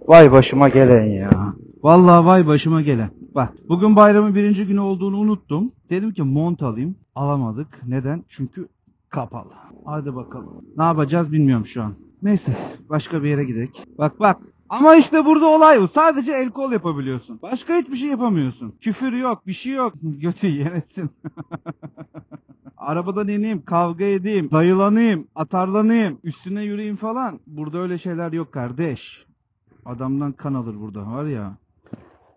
Vay başıma gelen ya. Vallahi vay başıma gelen. Bak bugün bayramın birinci günü olduğunu unuttum. Dedim ki mont alayım. Alamadık. Neden? Çünkü kapalı. Hadi bakalım. Ne yapacağız bilmiyorum şu an. Neyse başka bir yere gidelim. Bak. Ama işte burada olay bu. Sadece el kol yapabiliyorsun. Başka hiçbir şey yapamıyorsun. Küfür yok, bir şey yok. Götü yönetsin. Arabadan ineyim, kavga edeyim, dayılanayım, atarlanayım, üstüne yürüyeyim falan. Burada öyle şeyler yok kardeş. Adamdan kan alır burada var ya.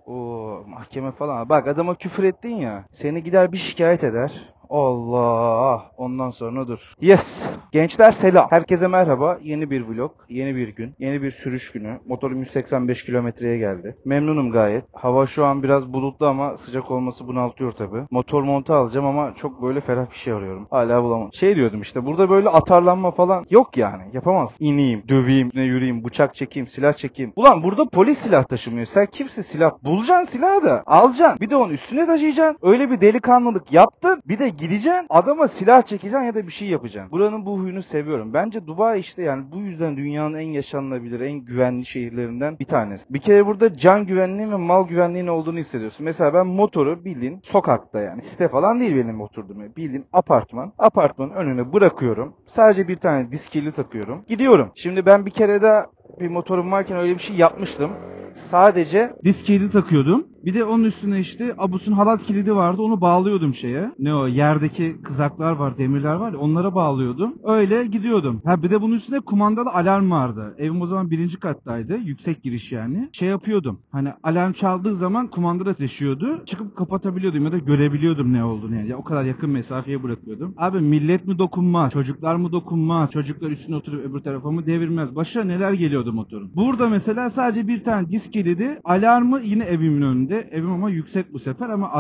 Oo, mahkeme falan. Bak adama küfür ettin ya. Seni gider bir şikayet eder. Allah. Ondan sonra dur. Yes. Gençler selam. Herkese merhaba. Yeni bir vlog. Yeni bir gün. Yeni bir sürüş günü. Motorum 185 kilometreye geldi. Memnunum gayet. Hava şu an biraz bulutlu ama sıcak olması bunaltıyor tabi. Motor montu alacağım ama çok böyle ferah bir şey arıyorum. Hala bulamadım. Şey diyordum işte burada böyle atarlanma falan yok yani. Yapamaz. İneyim, döveyim, ne yürüyeyim, bıçak çekeyim, silah çekeyim. Ulan burada polis silah taşımıyor. Sen kimse silah. Bulacaksın silahı da alacaksın. Bir de onun üstüne taşıyacaksın. Öyle bir delikanlılık yaptın. Bir de gideceksin adama silah çekeceksin ya da bir şey yapacaksın. Buranın bu huyunu seviyorum. Bence Dubai işte yani bu yüzden dünyanın en yaşanılabilir, en güvenli şehirlerinden bir tanesi. Bir kere burada can güvenliği ve mal güvenliğinin olduğunu hissediyorsun. Mesela ben motoru bildiğin sokakta yani site falan değil benim oturduğum yer. Bildiğin apartman. Apartmanın önüne bırakıyorum. Sadece bir tane diskili takıyorum. Gidiyorum. Şimdi ben bir kere daha bir motorum varken öyle bir şey yapmıştım. Sadece Disk kilidi takıyordum. Bir de onun üstüne işte Abus'un halat kilidi vardı. Onu bağlıyordum şeye. Ne o yerdeki kızaklar var, demirler var ya onlara bağlıyordum. Öyle gidiyordum. Ha bir de bunun üstüne kumandalı alarm vardı. Evim o zaman 1. kattaydı. Yüksek giriş yani. Şey yapıyordum. Hani alarm çaldığı zaman kumanda da taşıyordu. Çıkıp kapatabiliyordum ya da görebiliyordum ne olduğunu yani. Ya o kadar yakın mesafeye bırakıyordum. Abi millet mi dokunmaz? Çocuklar mı dokunmaz? Çocuklar üstüne oturup öbür tarafa mı devirmez? Başa neler geliyordu motorun. Burada mesela sadece bir tane disk kilidi. Alarmı yine evimin önünde. Evim ama yüksek bu sefer ama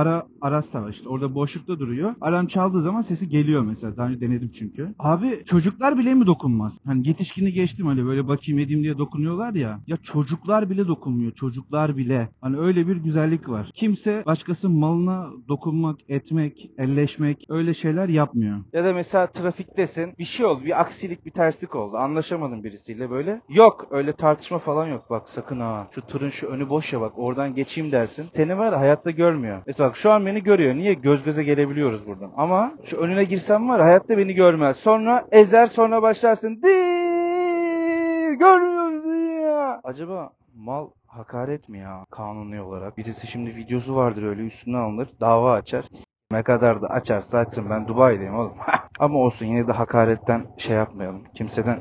aras da var işte. Orada boşlukta duruyor. Alarm çaldığı zaman sesi geliyor mesela. Daha önce denedim çünkü. Abi çocuklar bile mi dokunmaz? Hani yetişkini geçtim hani böyle bakayım edeyim diye dokunuyorlar ya. Ya çocuklar bile dokunmuyor. Çocuklar bile. Hani öyle bir güzellik var. Kimse başkasının malına dokunmak, etmek, elleşmek öyle şeyler yapmıyor. ya da mesela trafiktesin. Bir şey oldu. Bir aksilik, bir terslik oldu. Anlaşamadın birisiyle böyle. Yok. Öyle tartışma falan yok. Bak sakın ha. Şu tırın şu önü boş ya bak. Oradan geçeyim dersin. Seni var ya hayatta görmüyor. Mesela bak şu an beni görüyor. Niye? Göz göze gelebiliyoruz buradan. Ama şu önüne girsem var ya hayatta beni görmez. Sonra ezer sonra başlarsın. Değil. Görmüyorsun ya. Acaba mal hakaret mi ya kanuni olarak? Birisi şimdi videosu vardır öyle üstüne alınır. Dava açar. Ne kadar da açarsa açsın ben Dubai'deyim oğlum. Ama olsun yine de hakaretten şey yapmayalım. Kimseden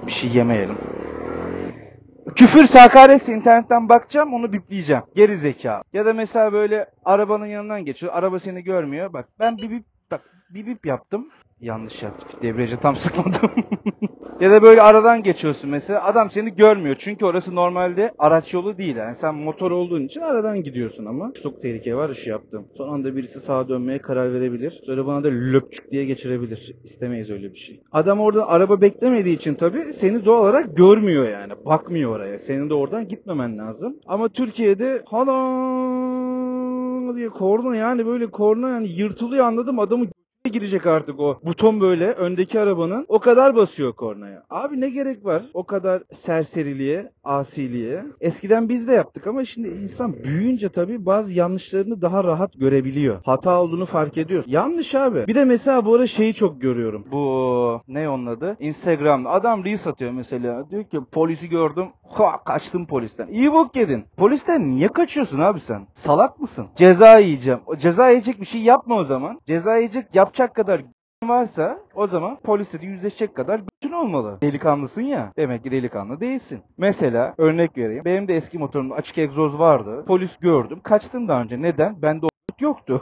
bir şey yemeyelim. Küfürse hakaretse internetten bakacağım onu bipleyeceğim. Geri zeka. Ya da mesela böyle arabanın yanından geçiyor. Araba seni görmüyor. Bak ben bir bip yaptım. Yanlış yaptım. Debriyaja tam sıkmadım. Ya da böyle aradan geçiyorsun mesela. Adam seni görmüyor. Çünkü orası normalde araç yolu değil. Yani sen motor olduğun için aradan gidiyorsun ama. Çok tehlike var şu yaptım. Son anda birisi sağa dönmeye karar verebilir. Sonra bana da löpçük diye geçirebilir. İstemeyiz öyle bir şey. Adam orada araba beklemediği için tabii seni doğal olarak görmüyor yani. Bakmıyor oraya. Senin de oradan gitmemen lazım. Ama Türkiye'de hala diye korna yani böyle korna yani yırtılıyor anladım adamı girecek artık o buton böyle öndeki arabanın o kadar basıyor kornaya. Abi ne gerek var o kadar serseriliğe, asiliğe. Eskiden biz de yaptık ama şimdi insan büyüyünce tabii bazı yanlışlarını daha rahat görebiliyor. Hata olduğunu fark ediyor. Yanlış abi. Bir de mesela bu ara şeyi çok görüyorum. Bu ne onun adı? Instagram'da adam Reels atıyor mesela. Diyor ki polisi gördüm. Kaçtım polisten. İyi bok yedin. Polisten niye kaçıyorsun abi sen? Salak mısın? Ceza yiyeceğim. O ceza yiyecek bir şey yapma o zaman. Ceza yiyecek yapacak kadar varsa o zaman polisle de yüzleşecek kadar bütün olmalı. Delikanlısın ya. Demek ki delikanlı değilsin. Mesela örnek vereyim. Benim de eski motorumda açık egzoz vardı. Polis gördüm. Kaçtım daha önce. Neden? Bende o yoktu.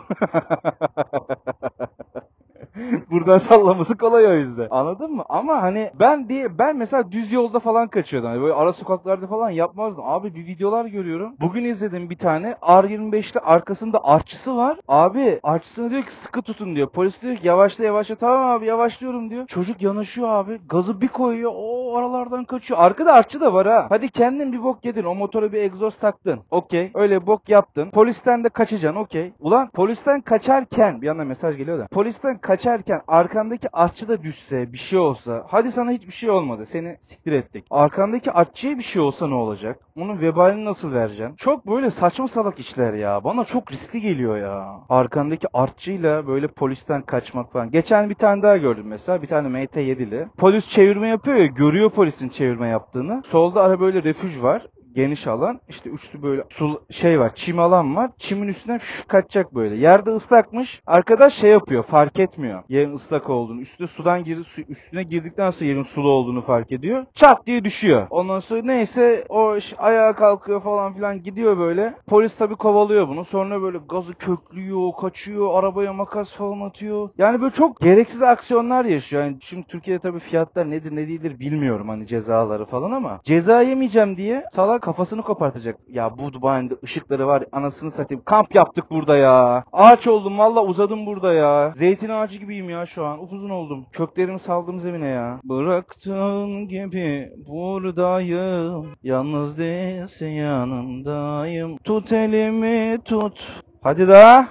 Buradan sallaması kolay o yüzden. Anladın mı? Ama hani ben mesela düz yolda falan kaçıyordum. Hani böyle ara sokaklarda falan yapmazdım. Abi bir videolar görüyorum. Bugün izledim bir tane. R25'te arkasında artçısı var. Abi artçısına diyor ki sıkı tutun diyor. Polis diyor ki yavaşla yavaşla. Tamam abi yavaşlıyorum diyor. Çocuk yanaşıyor abi. Gazı bir koyuyor. O aralardan kaçıyor. Arkada artçı da var ha. Hadi kendin bir bok yedin. O motora bir egzoz taktın. Okey. Öyle bok yaptın. Polisten de kaçacaksın. Okey. Ulan polisten kaçarken bir anda mesaj geliyor da. Polisten kaçarken arkandaki artçı da düşse, bir şey olsa, hadi sana hiçbir şey olmadı, seni siktir ettik. Arkandaki artçıya bir şey olsa ne olacak? Onun vebalini nasıl vereceksin? Çok böyle saçma salak işler ya. Bana çok riskli geliyor ya. Arkandaki artçıyla böyle polisten kaçmak falan. Geçen bir tane daha gördüm mesela. Bir tane MT-7'li. Polis çevirme yapıyor ya. Görüyor polisin çevirme yaptığını. Solda ara böyle refüj var. Geniş alan. İşte üstü böyle var. Çim alan var. Çimin üstüne kaçacak böyle. Yerde ıslakmış. Arkadaş şey yapıyor. Fark etmiyor. Yerin ıslak olduğunu. Üstüne sudan girdi. Üstüne girdikten sonra yerin sulu olduğunu fark ediyor. Çat diye düşüyor. Ondan sonra neyse o ayağa kalkıyor falan filan gidiyor böyle. Polis tabii kovalıyor bunu. Sonra böyle gazı köklüyor, kaçıyor, arabaya makas falan atıyor. Yani böyle çok gereksiz aksiyonlar yaşıyor. Yani şimdi Türkiye'de tabii fiyatlar nedir ne değildir bilmiyorum hani cezaları falan ama ceza yemeyeceğim diye salak kafasını kopartacak. Ya bu Dubai'de ışıkları var anasını satayım. Kamp yaptık burada ya. Ağaç oldum valla uzadım burada ya. Zeytin ağacı gibiyim ya şu an. Upuzun oldum. Köklerimi saldım zemine ya. Bıraktığın gibi buradayım. Yalnız değilsin yanımdayım. Tut elimi tut. Hadi daha.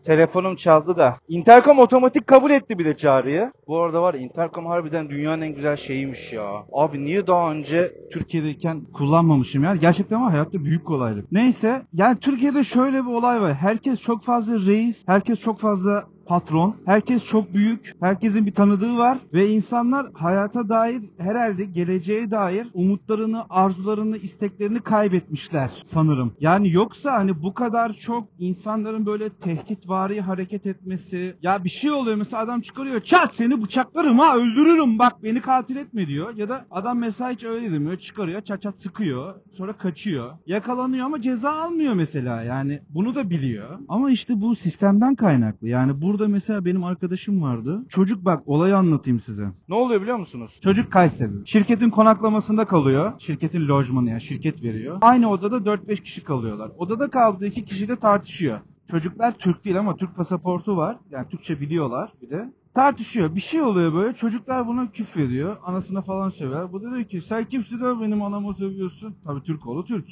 Telefonum çaldı da. Intercom otomatik kabul etti bir de çağrıyı. Bu arada var ya, Intercom harbiden dünyanın en güzel şeyiymiş ya. Abi niye daha önce Türkiye'deyken kullanmamışım yani. Gerçekten ama hayatta büyük kolaylık. Neyse yani Türkiye'de şöyle bir olay var. Herkes çok fazla reis, herkes çok fazla patron, herkes çok büyük, herkesin bir tanıdığı var ve insanlar hayata dair herhalde geleceğe dair umutlarını, arzularını, isteklerini kaybetmişler sanırım. Yani yoksa hani bu kadar çok insanların böyle tehditvari hareket etmesi, ya bir şey oluyor mesela adam çıkarıyor, çat seni bıçaklarım ha öldürürüm bak beni katil etme diyor ya da adam mesela hiç öyle demiyor çıkarıyor çat çat sıkıyor sonra kaçıyor yakalanıyor ama ceza almıyor mesela yani bunu da biliyor ama işte bu sistemden kaynaklı yani burada mesela benim arkadaşım vardı. Çocuk bak olayı anlatayım size. ne oluyor biliyor musunuz? Çocuk Kayseri. Şirketin konaklamasında kalıyor. Şirketin lojmanı yani şirket veriyor. Aynı odada 4-5 kişi kalıyorlar. Odada kaldığı 2 kişi de tartışıyor. Çocuklar Türk değil ama Türk pasaportu var. Yani Türkçe biliyorlar bir de. Tartışıyor. Bir şey oluyor böyle. Çocuklar buna küfrediyor. Anasına falan söver. Bu da diyor ki sen kimsin de benim anamı sövüyorsun. Tabii Türk oğlu Türk.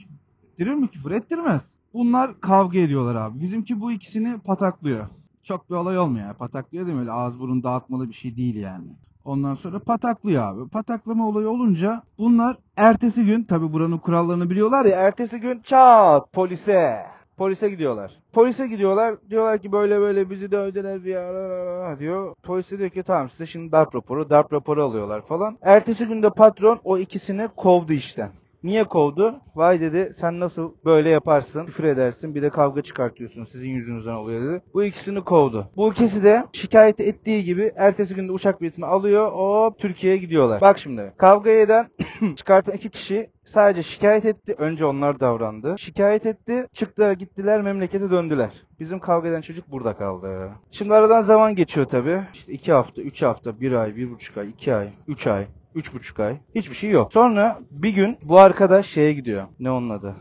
Ettirir mi küfür? Ettirmez. Bunlar kavga ediyorlar abi. Bizimki bu ikisini pataklıyor. Çok bir olay olmuyor yani. Pataklıyor değil mi? Öyle ağız burun dağıtmalı bir şey değil yani. Ondan sonra pataklıyor abi. Pataklama olayı olunca bunlar ertesi gün tabii buranın kurallarını biliyorlar ya. Ertesi gün çat polise. Polise gidiyorlar. Polise gidiyorlar. Diyorlar ki böyle böyle bizi dövdüler diyor. Polis diyor ki tamam size şimdi darp raporu. Darp raporu alıyorlar falan. Ertesi günde patron o ikisini kovdu işten. Niye kovdu? Vay dedi sen nasıl böyle yaparsın, küfür edersin bir de kavga çıkartıyorsun sizin yüzünüzden oluyor dedi. Bu ikisini kovdu. Bu ikisi de şikayet ettiği gibi ertesi günde uçak biletini alıyor hop Türkiye'ye gidiyorlar. Bak şimdi kavga eden çıkartan iki kişi sadece şikayet etti. Önce onlar davrandı. Şikayet etti. Çıktılar gittiler memlekete döndüler. Bizim kavga eden çocuk burada kaldı. Şimdi aradan zaman geçiyor tabii. İşte 2 hafta, 3 hafta, 1 ay, 1,5 ay, 2 ay, 3 ay. 3,5 ay. Hiçbir şey yok. Sonra bir gün bu arkadaş şeye gidiyor. Ne onun adı?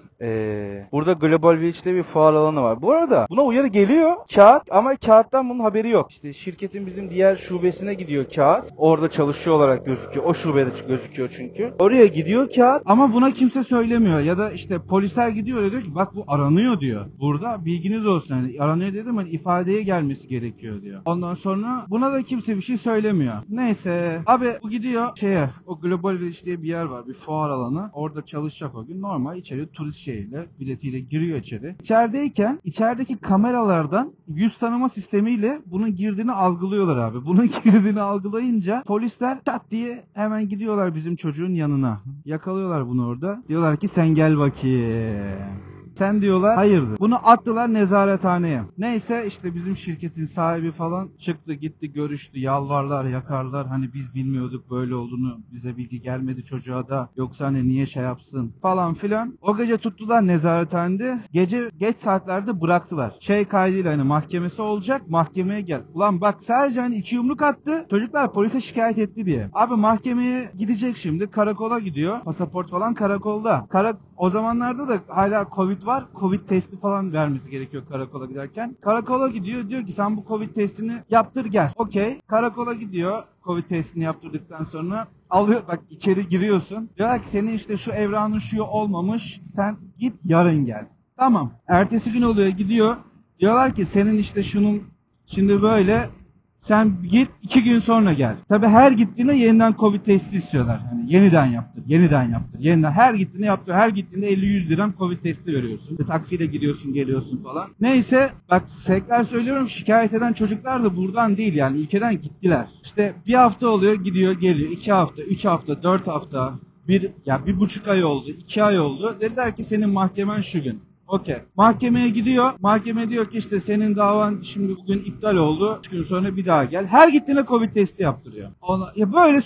Burada Global Village'de bir fuar alanı var. Bu arada buna uyarı geliyor. Kağıt ama kağıttan bunun haberi yok. İşte şirketin bizim diğer şubesine gidiyor kağıt. Orada çalışıyor olarak gözüküyor. O şubede gözüküyor çünkü. Oraya gidiyor kağıt. Ama buna kimse söylemiyor ya da işte polisler gidiyor öyle diyor ki bak bu aranıyor diyor. Burada bilginiz olsun yani aranıyor dedim hani ifadeye gelmesi gerekiyor diyor. Ondan sonra buna da kimse bir şey söylemiyor. Neyse abi bu gidiyor o Global Village diye bir yer var bir fuar alanı. Orada çalışacak o gün normal içeri turist biletiyle giriyor içeri. İçerideyken içerideki kameralardan yüz tanıma sistemiyle bunun girdiğini algılıyorlar abi. Bunun girdiğini algılayınca polisler çat diye hemen gidiyorlar bizim çocuğun yanına. Yakalıyorlar bunu orada. Diyorlar ki sen gel bakayım. Sen diyorlar hayırdır. Bunu attılar nezarethaneye. Neyse işte bizim şirketin sahibi falan çıktı gitti görüştü yalvarlar yakarlar hani biz bilmiyorduk böyle olduğunu bize bilgi gelmedi çocuğa da yoksa hani niye şey yapsın falan filan. O gece tuttular nezarethanede gece geç saatlerde bıraktılar. Kaydıyla hani mahkemesi olacak mahkemeye gel. Ulan bak sadece hani 2 yumruk attı çocuklar polise şikayet etti diye. Abi mahkemeye gidecek şimdi karakola gidiyor pasaport falan karakolda. O zamanlarda da hala Covid var. Covid testi falan vermesi gerekiyor karakola giderken. Karakola gidiyor. Diyor ki sen bu Covid testini yaptır gel. Okey. Karakola gidiyor. Covid testini yaptırdıktan sonra alıyor. Bak içeri giriyorsun. Diyorlar ki senin işte şu evranın şu olmamış. Sen git yarın gel. Tamam. Ertesi gün oluyor gidiyor. Diyorlar ki senin işte şunun şimdi böyle Sen git 2 gün sonra gel. Tabi her gittiğinde yeniden Covid testi istiyorlar. Yani yeniden yaptır, yeniden yaptır, yeniden. Her gittiğinde yaptır. Her gittiğinde 50-100 liram Covid testi veriyorsun. Taksiyle gidiyorsun, geliyorsun falan. Neyse bak tekrar söylüyorum, şikayet eden çocuklar da buradan değil yani ülkeden gittiler. İşte bir hafta oluyor, gidiyor, geliyor. 2 hafta, 3 hafta, 4 hafta. 1,5 ay oldu, 2 ay oldu. Dediler ki senin mahkemen şu gün. Okey. Mahkemeye gidiyor. Mahkeme diyor ki işte senin davan şimdi bugün iptal oldu. 3 gün sonra bir daha gel. Her gittiğinde Covid testi yaptırıyor. Ya böyle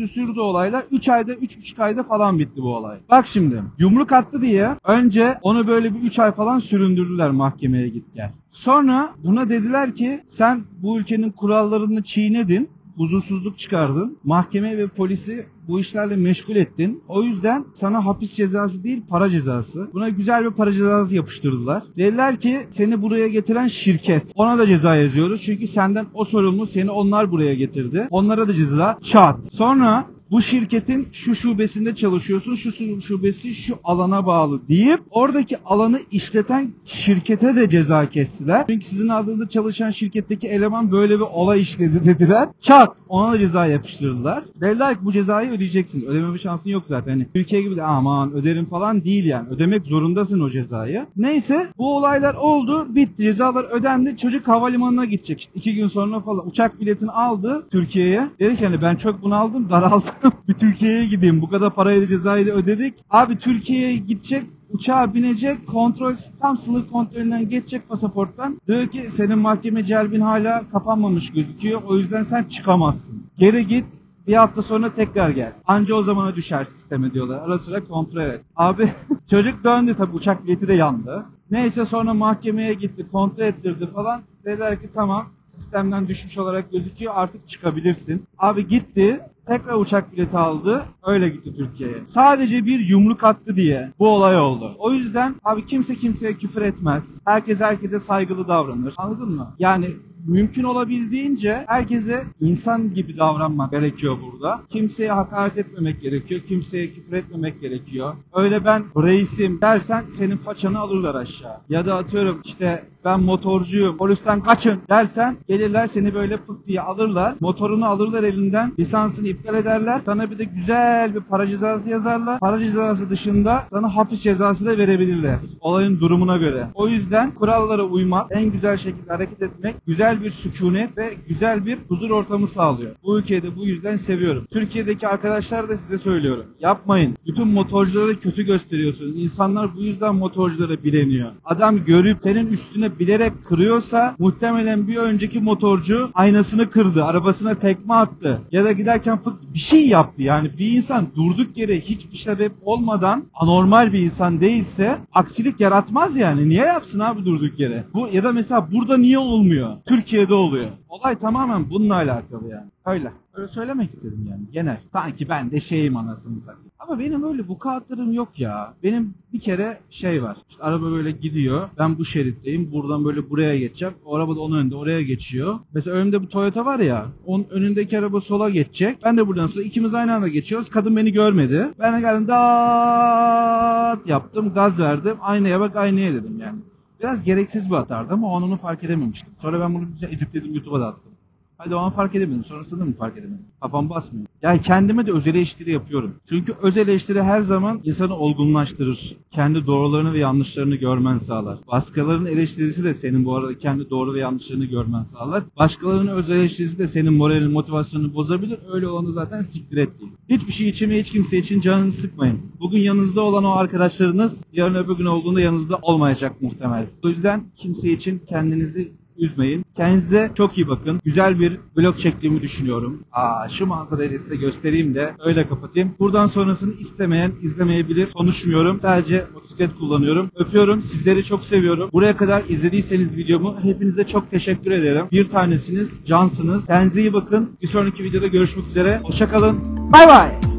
sürdü olaylar. 3 ayda, 3,5 ayda falan bitti bu olay. Bak şimdi yumruk attı diye önce onu böyle bir 3 ay falan süründürdüler mahkemeye git gel. Sonra buna dediler ki sen bu ülkenin kurallarını çiğnedin. Huzursuzluk çıkardın. Mahkeme ve polisi bu işlerle meşgul ettin. O yüzden sana hapis cezası değil para cezası. Buna güzel bir para cezası yapıştırdılar. Dediler ki seni buraya getiren şirket. Ona da ceza yazıyoruz. Çünkü senden o sorumlu, seni onlar buraya getirdi. Onlara da ceza çat. Sonra bu şirketin şu şubesinde çalışıyorsun, şu şubesi şu alana bağlı deyip oradaki alanı işleten şirkete de ceza kestiler. Çünkü sizin adınızda çalışan şirketteki eleman böyle bir olay işledi dediler. Çat! Ona da ceza yapıştırdılar. Dediler ki bu cezayı ödeyeceksin. Ödememe şansın yok zaten. Hani Türkiye gibi de aman öderim falan değil yani. Ödemek zorundasın o cezayı. Neyse bu olaylar oldu, bitti. Cezalar ödendi. Çocuk havalimanına gidecek. İşte 2 gün sonra falan uçak biletini aldı Türkiye'ye. Dedi ki hani ben çok bunaldım, daraldım. Bir Türkiye'ye gideyim. Bu kadar parayı da cezayı da ödedik. Abi Türkiye'ye gidecek. Uçağa binecek, kontrol, tam sınır kontrolünden geçecek pasaporttan. Diyor ki senin mahkeme celbin hala kapanmamış gözüküyor. O yüzden sen çıkamazsın. Geri git. Bir hafta sonra tekrar gel. Anca o zamana düşer sisteme diyorlar. Ara sıra kontrol et. Abi çocuk döndü tabii, uçak bileti de yandı. Neyse sonra mahkemeye gitti, kontrol ettirdi falan. Dediler ki tamam, sistemden düşmüş olarak gözüküyor, artık çıkabilirsin. Abi gitti. Tekrar uçak bileti aldı. Öyle gitti Türkiye'ye. Sadece bir yumruk attı diye bu olay oldu. O yüzden abi kimse kimseye küfür etmez. Herkes herkese saygılı davranır. Anladın mı? Yani mümkün olabildiğince herkese insan gibi davranmak gerekiyor burada. Kimseye hakaret etmemek gerekiyor. Kimseye küfür etmemek gerekiyor. Öyle ben reisim dersen senin façanı alırlar aşağı. Ya da atıyorum işte ben motorcuyum, polisten kaçın dersen gelirler seni böyle pıt diye alırlar. Motorunu alırlar elinden, lisansını iptal ederler. Sana bir de güzel bir para cezası yazarlar. Para cezası dışında sana hapis cezası da verebilirler. Olayın durumuna göre. O yüzden kurallara uymak, en güzel şekilde hareket etmek, güzel bir sükunet ve güzel bir huzur ortamı sağlıyor. Bu ülkeyi de bu yüzden seviyorum. Türkiye'deki arkadaşlar da size söylüyorum. Yapmayın. Bütün motorcuları kötü gösteriyorsunuz. İnsanlar bu yüzden motorculara bileniyor. Adam görüp senin üstüne bilerek kırıyorsa muhtemelen bir önceki motorcu aynasını kırdı, arabasına tekme attı ya da giderken bir şey yaptı. Yani bir insan durduk yere hiçbir sebep olmadan anormal bir insan değilse aksilik yaratmaz yani. Niye yapsın abi durduk yere? Bu ya da mesela burada niye olmuyor? Türkiye'de oluyor. Olay tamamen bununla alakalı yani. Öyle söylemek istedim yani genel. Sanki ben de şeyim anasını satayım. Ama benim öyle bu kağıtlarım yok ya. Benim bir kere şey var. İşte araba böyle gidiyor. Ben bu şeritteyim. Buradan böyle buraya geçeceğim. O araba da onun önünde oraya geçiyor. Mesela önümde bu Toyota var ya. Onun önündeki araba sola geçecek. Ben de buradan sonra ikimiz aynı anda geçiyoruz. Kadın beni görmedi. Ben de geldim daat yaptım. Gaz verdim. Aynaya bak aynaya dedim yani. Biraz gereksiz bir hatardı ama o an onu fark edememiştim. Sonra ben bunu editledim, YouTube'a da attım. Hadi o an fark edemedim. Sonrasında mı fark edemedim? Kafam basmıyor. Yani kendime de öz eleştiri yapıyorum. Çünkü öz eleştiri her zaman insanı olgunlaştırır. Kendi doğrularını ve yanlışlarını görmen sağlar. Başkalarının eleştirisi de senin bu arada kendi doğru ve yanlışlarını görmen sağlar. Başkalarının öz eleştirisi de senin moralini, motivasyonunu bozabilir. Öyle olanı zaten siktir et değil. Hiçbir şey için ve hiç kimse için canınızı sıkmayın. Bugün yanınızda olan o arkadaşlarınız yarın öbür gün olduğunda yanınızda olmayacak muhtemel. O yüzden kimse için kendinizi üzmeyin. Kendinize çok iyi bakın. Güzel bir vlog çektiğimi düşünüyorum. Şu manzarayı da size göstereyim de öyle kapatayım. Buradan sonrasını istemeyen izlemeyebilir. Konuşmuyorum. Sadece motosiklet kullanıyorum. Öpüyorum. Sizleri çok seviyorum. Buraya kadar izlediyseniz videomu hepinize çok teşekkür ederim. Bir tanesiniz. Cansınız. Kendinize iyi bakın. Bir sonraki videoda görüşmek üzere. Hoşça kalın. Bay bay.